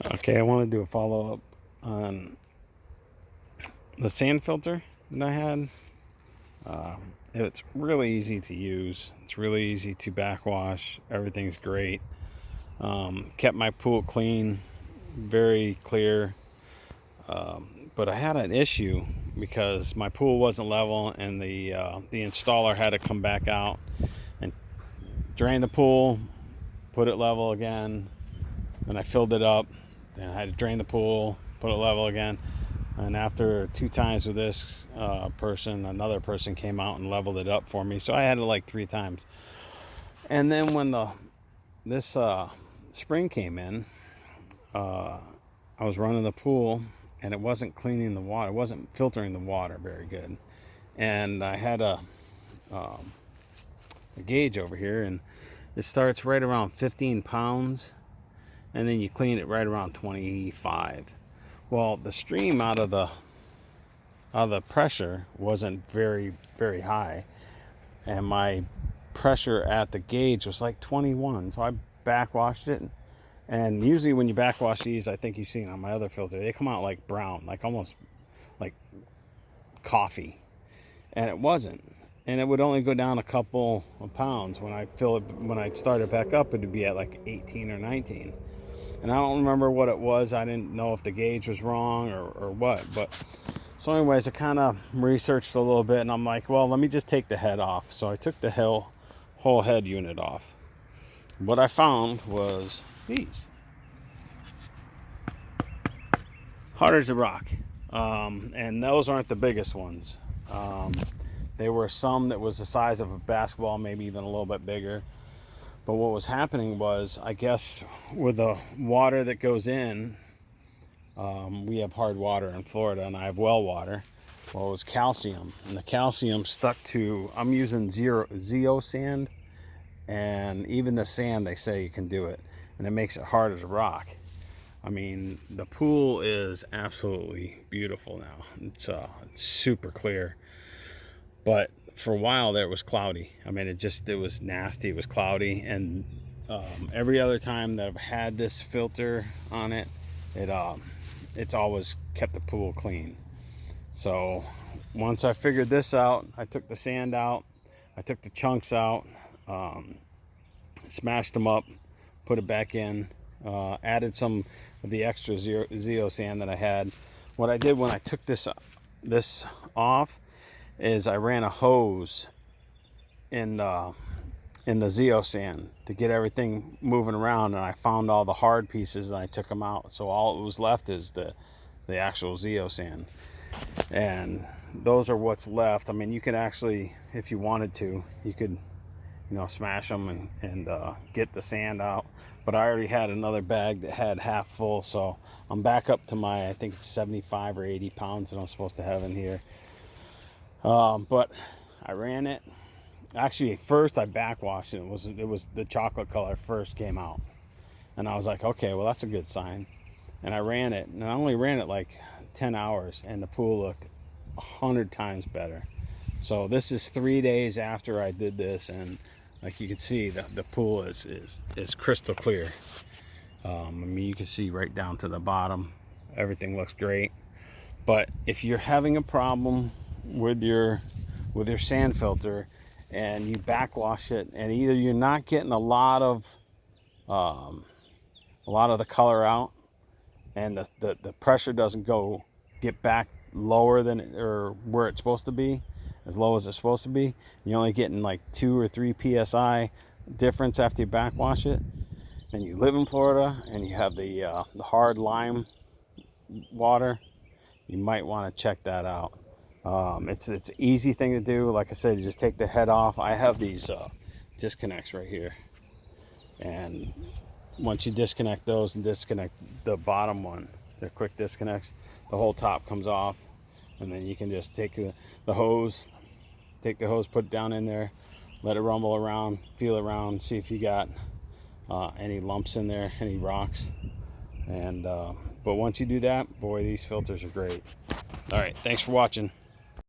Okay, I want to do a follow-up on the sand filter that I had. It's really easy to use. It's really easy to backwash. Everything's great. Kept my pool clean, very clear. But I had an issue because my pool wasn't level, and the installer had to come back out and drain the pool, put it level again. Then I filled it up. Then I had to drain the pool, put it level again. And after 2 times with this person, another person came out and leveled it up for me. So I had it like 3 times. And then when this spring came in, I was running the pool, and it wasn't cleaning the water. It wasn't filtering the water very good. And I had a gauge over here, and it starts right around 15 pounds, and then you clean it right around 25. Well, the stream out of the pressure wasn't very high, and my pressure at the gauge was like 21. So I backwashed it, and usually when you backwash these, I think you've seen on my other filter, they come out like brown, like almost like coffee, and it wasn't. And it would only go down a couple of pounds. When I started back up, it would be at like 18 or 19. And I don't remember what it was. I didn't know if the gauge was wrong or what. But so anyways, I kind of researched a little bit, and I'm like, well, let me just take the head off. So I took the whole head unit off. What I found was these. Hard as a rock. And those aren't the biggest ones. There were some that was the size of a basketball, maybe even a little bit bigger. But what was happening was, I guess, with the water that goes in, we have hard water in Florida, and I have well water. Well, it was calcium, and the calcium stuck to, I'm using Zeo sand, and even the sand, they say you can do it, and it makes it hard as a rock. I mean, the pool is absolutely beautiful now. It's super clear. But for a while there, it was cloudy. I mean, it was nasty. It was cloudy, and every other time that I've had this filter on it, it's always kept the pool clean. So once I figured this out, I took the sand out, I took the chunks out, smashed them up, put it back in, added some of the extra Zeo sand that I had. What I did when I took this off is I ran a hose in the Zeo sand to get everything moving around, and I found all the hard pieces and I took them out. So all that was left is the actual Zeo sand, and those are what's left. I mean, you could actually, if you wanted to, you could, smash them and get the sand out. But I already had another bag that had half full, so I'm back up to my, I think it's 75 or 80 pounds that I'm supposed to have in here. But I ran it. Actually, first I backwashed it. It was the chocolate color first came out, and I was like, okay, well, that's a good sign. And I ran it, and I only ran it like 10 hours, and the pool looked 100 times better. So this is 3 days after I did this, and like you can see, the pool is crystal clear. I mean, you can see right down to the bottom. Everything looks great. But if you're having a problem with your sand filter and you backwash it, and either you're not getting a lot of the color out, and the pressure doesn't get back lower than or where it's supposed to be, as low as it's supposed to be, you're only getting like 2 or 3 psi difference after you backwash it, and you live in Florida and you have the hard lime water, you might want to check that out. It's an easy thing to do. Like I said, you just take the head off. I have these disconnects right here, and once you disconnect those and disconnect the bottom one, they're quick disconnects, the whole top comes off, and then you can just take the hose, put it down in there, let it rumble around, feel around, see if you got any lumps in there, any rocks. And but once you do that, boy, these filters are great. All right, thanks for watching.